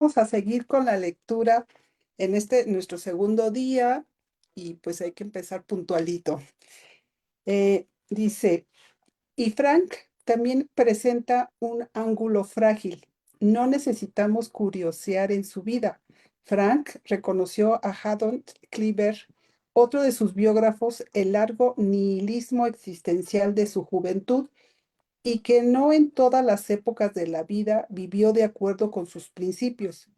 a seguir con la lectura en nuestro segundo día y pues hay que empezar puntualito. Dice, y Frank también presenta un ángulo frágil. No necesitamos curiosear en su vida. Frank reconoció a Haddon Cleaver, otro de sus biógrafos, el largo nihilismo existencial de su juventud y que no en todas las épocas de la vida vivió de acuerdo con sus principios.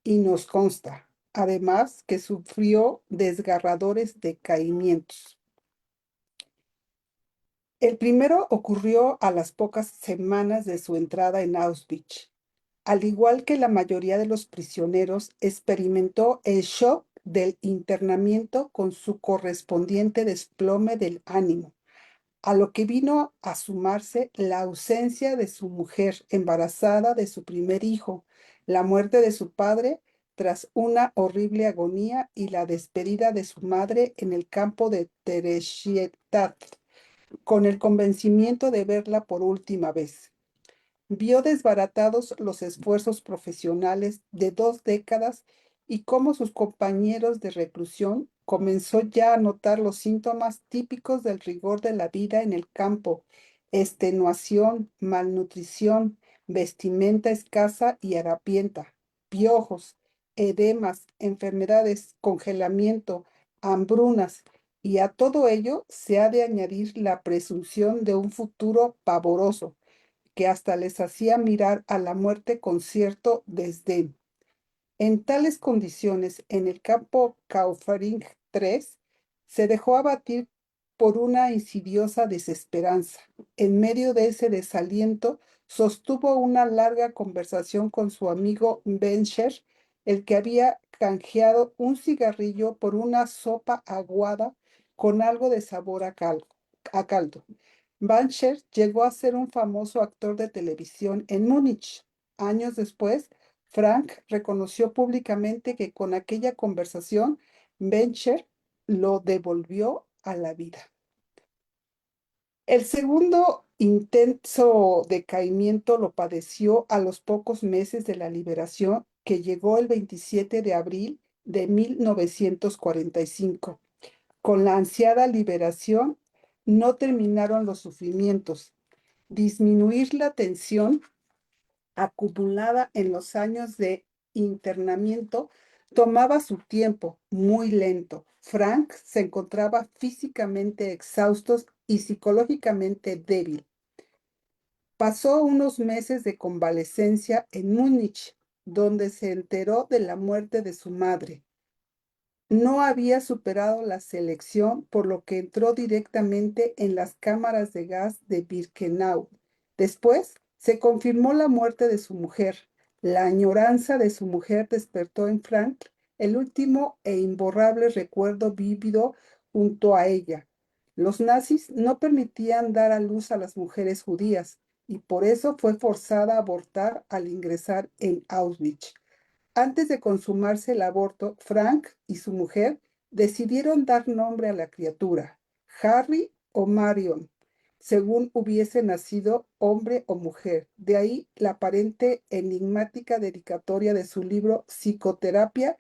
Y nos consta, además, que sufrió desgarradores decaimientos. El primero ocurrió a las pocas semanas de su entrada en Auschwitz. Al igual que la mayoría de los prisioneros, experimentó el shock del internamiento con su correspondiente desplome del ánimo, a lo que vino a sumarse la ausencia de su mujer embarazada de su primer hijo, la muerte de su padre tras una horrible agonía y la despedida de su madre en el campo de Theresienstadt, con el convencimiento de verla por última vez. Vio desbaratados los esfuerzos profesionales de 2 décadas y cómo sus compañeros de reclusión comenzó ya a notar los síntomas típicos del rigor de la vida en el campo: extenuación, malnutrición, vestimenta escasa y harapienta, piojos, edemas, enfermedades, congelamiento, hambrunas, y a todo ello se ha de añadir la presunción de un futuro pavoroso que hasta les hacía mirar a la muerte con cierto desdén. En tales condiciones, en el campo Kaufering 3, se dejó abatir por una insidiosa desesperanza. En medio de ese desaliento, sostuvo una larga conversación con su amigo Bencher, el que había canjeado un cigarrillo por una sopa aguada con algo de sabor a caldo. Bancher llegó a ser un famoso actor de televisión en Múnich. Años después, Frank reconoció públicamente que con aquella conversación, Bencher lo devolvió a la vida. El segundo intenso decaimiento lo padeció a los pocos meses de la liberación, que llegó el 27 de abril de 1945. Con la ansiada liberación no terminaron los sufrimientos. Disminuir la tensión acumulada en los años de internamiento tomaba su tiempo, muy lento. Frank se encontraba físicamente exhausto y psicológicamente débil. Pasó unos meses de convalecencia en Múnich, donde se enteró de la muerte de su madre. No había superado la selección, por lo que entró directamente en las cámaras de gas de Birkenau. Después se confirmó la muerte de su mujer. La añoranza de su mujer despertó en Frank el último e imborrable recuerdo vívido junto a ella. Los nazis no permitían dar a luz a las mujeres judías y por eso fue forzada a abortar al ingresar en Auschwitz. Antes de consumarse el aborto, Frank y su mujer decidieron dar nombre a la criatura, Harry o Marion, según hubiese nacido hombre o mujer. De ahí la aparente enigmática dedicatoria de su libro Psicoterapia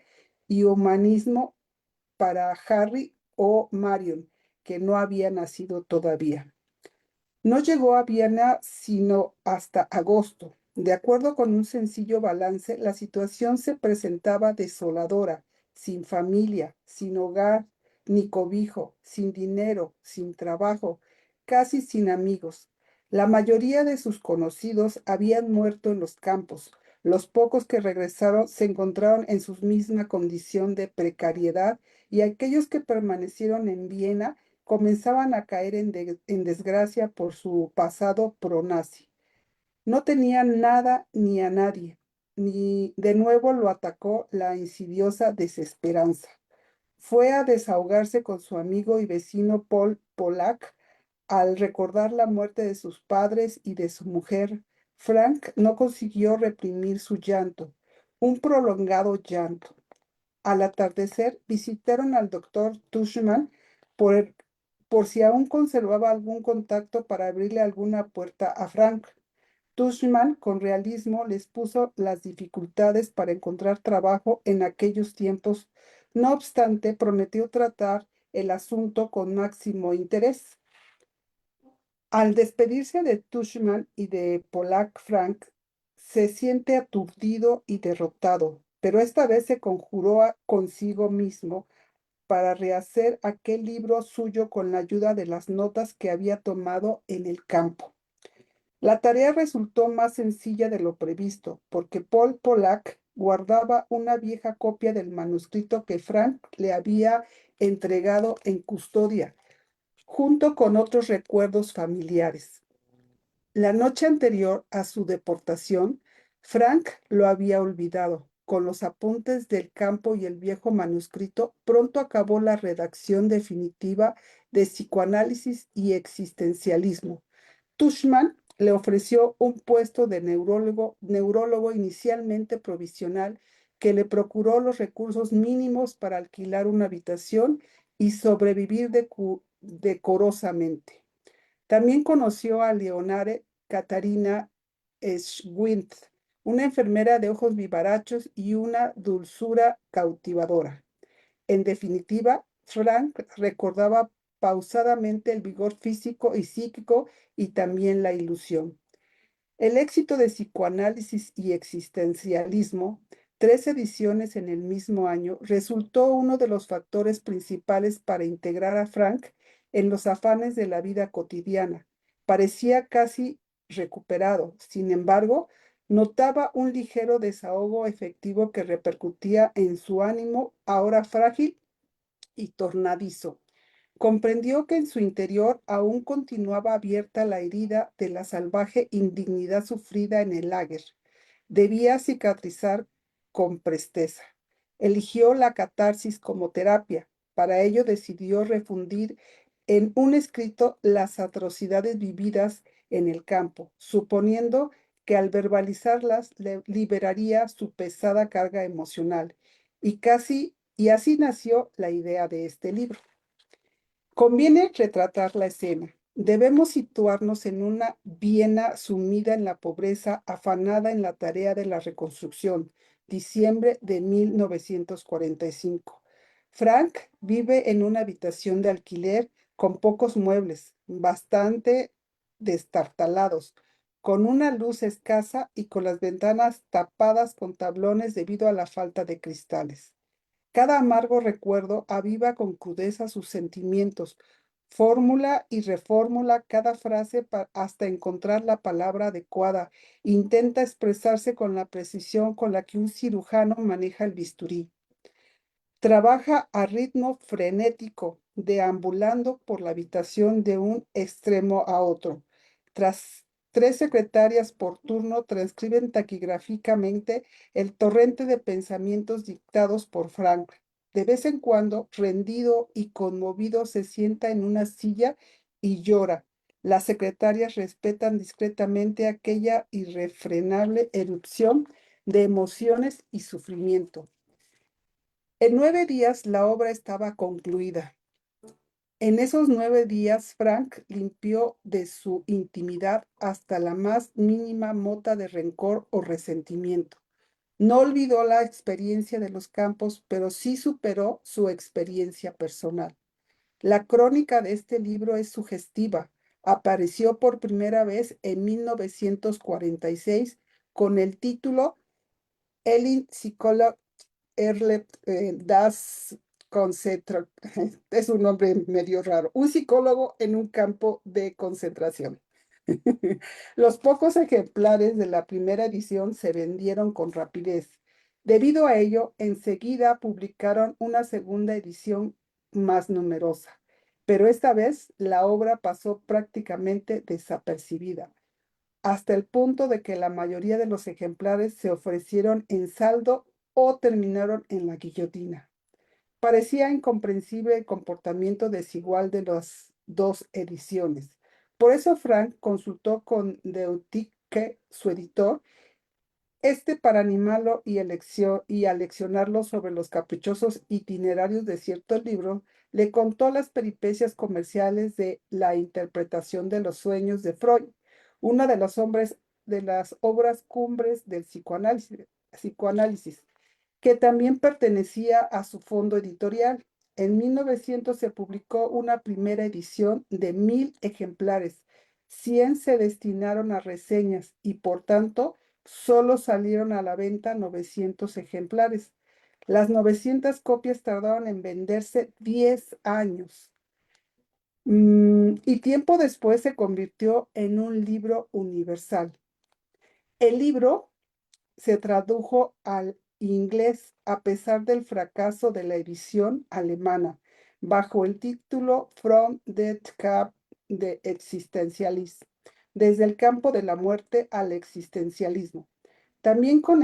y Humanismo para Harry o Marion, que no había nacido todavía. No llegó a Viena sino hasta agosto. De acuerdo con un sencillo balance, la situación se presentaba desoladora: sin familia, sin hogar, ni cobijo, sin dinero, sin trabajo, casi sin amigos. La mayoría de sus conocidos habían muerto en los campos. Los pocos que regresaron se encontraron en su misma condición de precariedad, y aquellos que permanecieron en Viena comenzaban a caer en desgracia por su pasado pronazi. No tenían nada ni a nadie, ni de nuevo lo atacó la insidiosa desesperanza. Fue a desahogarse con su amigo y vecino Paul Polak. Al recordar la muerte de sus padres y de su mujer, Frank no consiguió reprimir su llanto, un prolongado llanto. Al atardecer, visitaron al doctor Tushman por, por si aún conservaba algún contacto para abrirle alguna puerta a Frank. Tushman, con realismo, les puso las dificultades para encontrar trabajo en aquellos tiempos. No obstante, prometió tratar el asunto con máximo interés. Al despedirse de Tushman y de Pollack, Frank se siente aturdido y derrotado, pero esta vez se conjuró consigo mismo para rehacer aquel libro suyo con la ayuda de las notas que había tomado en el campo. La tarea resultó más sencilla de lo previsto, porque Paul Pollack guardaba una vieja copia del manuscrito que Frank le había entregado en custodia, junto con otros recuerdos familiares. La noche anterior a su deportación, Frank lo había olvidado. Con los apuntes del campo y el viejo manuscrito, pronto acabó la redacción definitiva de Psicoanálisis y Existencialismo. Tushman le ofreció un puesto de neurólogo inicialmente provisional que le procuró los recursos mínimos para alquilar una habitación y sobrevivir decorosamente. También conoció a Leonore Katarina Schwindt, una enfermera de ojos vivarachos y una dulzura cautivadora. En definitiva, Frank recordaba pausadamente el vigor físico y psíquico y también la ilusión. El éxito de Psicoanálisis y Existencialismo, 3 ediciones en el mismo año, resultó uno de los factores principales para integrar a Frank en los afanes de la vida cotidiana. Parecía casi recuperado. Sin embargo, notaba un ligero desahogo efectivo que repercutía en su ánimo, ahora frágil y tornadizo. Comprendió que en su interior aún continuaba abierta la herida de la salvaje indignidad sufrida en el lager. Debía cicatrizar con presteza. Eligió la catarsis como terapia. Para ello decidió refundir en un escrito las atrocidades vividas en el campo, suponiendo que al verbalizarlas liberaría su pesada carga emocional. Y así nació la idea de este libro. Conviene retratar la escena. Debemos situarnos en una Viena sumida en la pobreza, afanada en la tarea de la reconstrucción, diciembre de 1945. Frank vive en una habitación de alquiler con pocos muebles, bastante destartalados, con una luz escasa y con las ventanas tapadas con tablones debido a la falta de cristales. Cada amargo recuerdo aviva con crudeza sus sentimientos, fórmula y reformula cada frase hasta encontrar la palabra adecuada. Intenta expresarse con la precisión con la que un cirujano maneja el bisturí. Trabaja a ritmo frenético, deambulando por la habitación de un extremo a otro. Tras 3 secretarias por turno transcriben taquigráficamente el torrente de pensamientos dictados por Frank. De vez en cuando, rendido y conmovido, se sienta en una silla y llora. Las secretarias respetan discretamente aquella irrefrenable erupción de emociones y sufrimiento. En 9 días la obra estaba concluida. En esos 9 días, Frank limpió de su intimidad hasta la más mínima mota de rencor o resentimiento. No olvidó la experiencia de los campos, pero sí superó su experiencia personal. La crónica de este libro es sugestiva. Apareció por primera vez en 1946 con el título Elin Psycholog Erlebt das Konzentrat, es un nombre medio raro, un psicólogo en un campo de concentración. Los pocos ejemplares de la primera edición se vendieron con rapidez. Debido a ello, enseguida publicaron una segunda edición más numerosa, pero esta vez la obra pasó prácticamente desapercibida, hasta el punto de que la mayoría de los ejemplares se ofrecieron en saldo o terminaron en la guillotina. Parecía incomprensible el comportamiento desigual de las 2 ediciones. Por eso Frank consultó con Deuticke, su editor, para animarlo y aleccionarlo sobre los caprichosos itinerarios de ciertos libros, le contó las peripecias comerciales de la interpretación de los sueños de Freud, uno de los hombres de las obras cumbres del psicoanálisis, que también pertenecía a su fondo editorial. En 1900 se publicó una primera edición de 1000 ejemplares. 100 se destinaron a reseñas y por tanto solo salieron a la venta 900 ejemplares. Las 900 copias tardaron en venderse 10 años. Y tiempo después se convirtió en un libro universal. El libro se tradujo al inglés a pesar del fracaso de la edición alemana, bajo el título From the Camp de Existentialism, desde el campo de la muerte al existencialismo. También con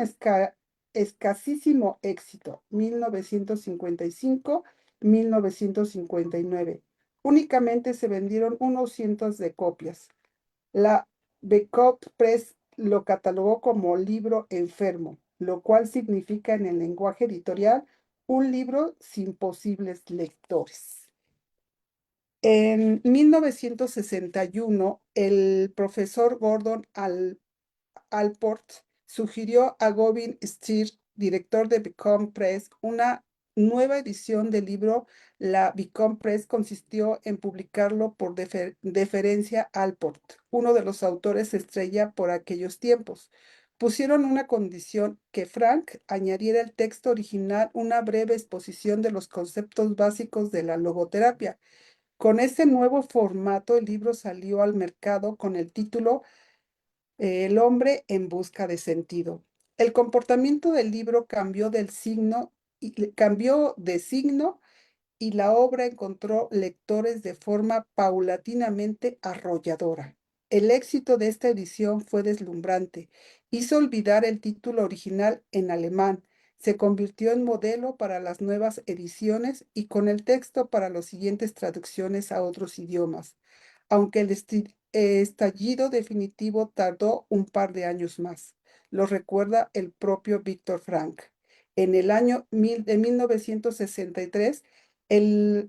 escasísimo éxito, 1955-1959. Únicamente se vendieron unos cientos de copias. La Backup Press lo catalogó como libro enfermo, lo cual significa en el lenguaje editorial un libro sin posibles lectores. En 1961, el profesor Gordon Allport sugirió a Govin Steer, director de Beacon Press, una nueva edición del libro. La Beacon Press consistió en publicarlo por deferencia a Allport, uno de los autores estrella por aquellos tiempos. Pusieron una condición: que Frank añadiera al texto original una breve exposición de los conceptos básicos de la logoterapia. Con ese nuevo formato, el libro salió al mercado con el título El hombre en busca de sentido. El comportamiento del libro cambió de signo y la obra encontró lectores de forma paulatinamente arrolladora. El éxito de esta edición fue deslumbrante. Hizo olvidar el título original en alemán. Se convirtió en modelo para las nuevas ediciones y con el texto para las siguientes traducciones a otros idiomas, aunque el estallido definitivo tardó un par de años más. Lo recuerda el propio Víctor Frank. En el año de 1963,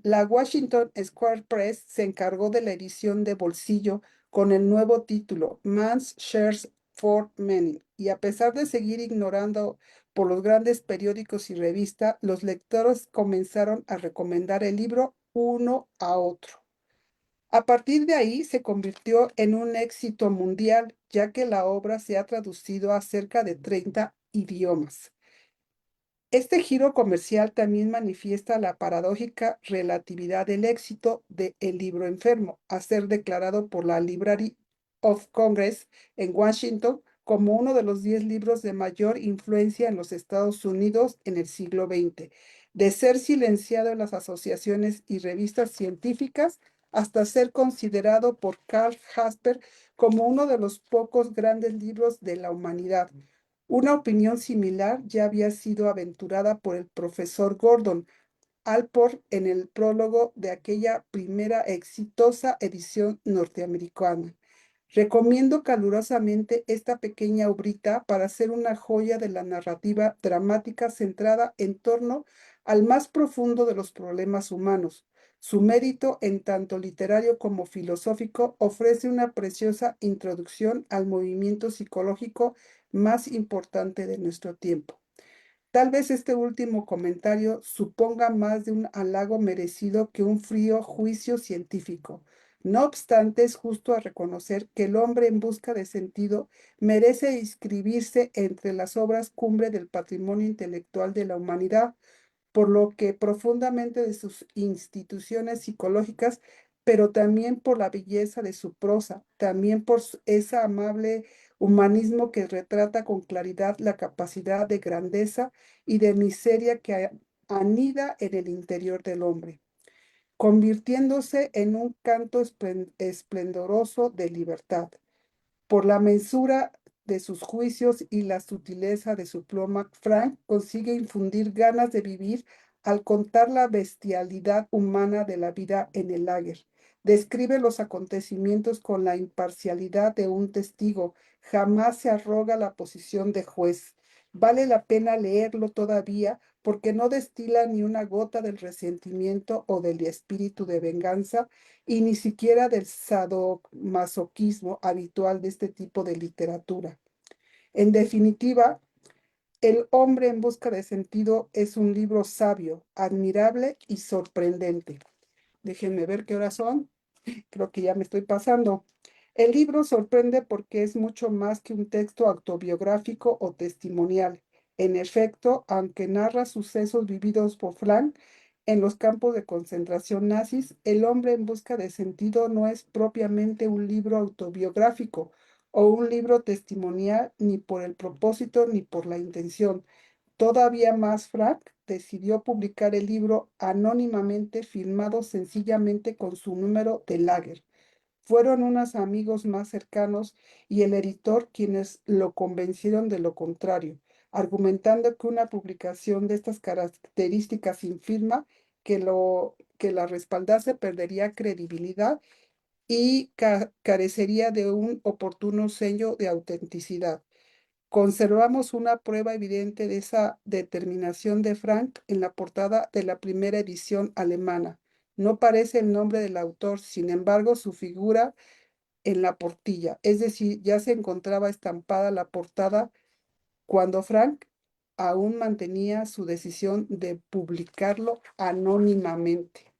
la Washington Square Press se encargó de la edición de bolsillo con el nuevo título Man's Shares for Many, y a pesar de seguir ignorando por los grandes periódicos y revistas, los lectores comenzaron a recomendar el libro uno a otro. A partir de ahí se convirtió en un éxito mundial, ya que la obra se ha traducido a cerca de 30 idiomas. Este giro comercial también manifiesta la paradójica relatividad del éxito de El libro enfermo, a ser declarado por la Library of Congress en Washington como uno de los 10 libros de mayor influencia en los Estados Unidos en el siglo XX, de ser silenciado en las asociaciones y revistas científicas hasta ser considerado por Karl Jasper como uno de los pocos grandes libros de la humanidad. Una opinión similar ya había sido aventurada por el profesor Gordon Allport en el prólogo de aquella primera exitosa edición norteamericana. Recomiendo calurosamente esta pequeña obrita para ser una joya de la narrativa dramática centrada en torno al más profundo de los problemas humanos. Su mérito, en tanto literario como filosófico, ofrece una preciosa introducción al movimiento psicológico más importante de nuestro tiempo. Tal vez este último comentario suponga más de un halago merecido que un frío juicio científico. No obstante, es justo a reconocer que El hombre en busca de sentido merece inscribirse entre las obras cumbre del patrimonio intelectual de la humanidad, por lo que profundamente de sus instituciones psicológicas, pero también por la belleza de su prosa, también por ese amable humanismo que retrata con claridad la capacidad de grandeza y de miseria que anida en el interior del hombre, convirtiéndose en un canto esplendoroso de libertad. Por la mensura de sus juicios y la sutileza de su pluma, Frank consigue infundir ganas de vivir al contar la bestialidad humana de la vida en el lager. Describe los acontecimientos con la imparcialidad de un testigo, jamás se arroga la posición de juez. Vale la pena leerlo todavía porque no destila ni una gota del resentimiento o del espíritu de venganza y ni siquiera del sadomasoquismo habitual de este tipo de literatura. En definitiva, El hombre en busca de sentido es un libro sabio, admirable y sorprendente. Déjenme ver qué horas son. Creo que ya me estoy pasando. El libro sorprende porque es mucho más que un texto autobiográfico o testimonial. En efecto, aunque narra sucesos vividos por Frank en los campos de concentración nazis, El hombre en busca de sentido no es propiamente un libro autobiográfico o un libro testimonial ni por el propósito ni por la intención. Todavía más, Frank decidió publicar el libro anónimamente, firmado sencillamente con su número de Lager. Fueron unos amigos más cercanos y el editor quienes lo convencieron de lo contrario, argumentando que una publicación de estas características sin firma que la respaldase perdería credibilidad y carecería de un oportuno sello de autenticidad. Conservamos una prueba evidente de esa determinación de Frank en la portada de la primera edición alemana. No aparece el nombre del autor, sin embargo, su figura en la portilla, es decir, ya se encontraba estampada la portada cuando Frank aún mantenía su decisión de publicarlo anónimamente.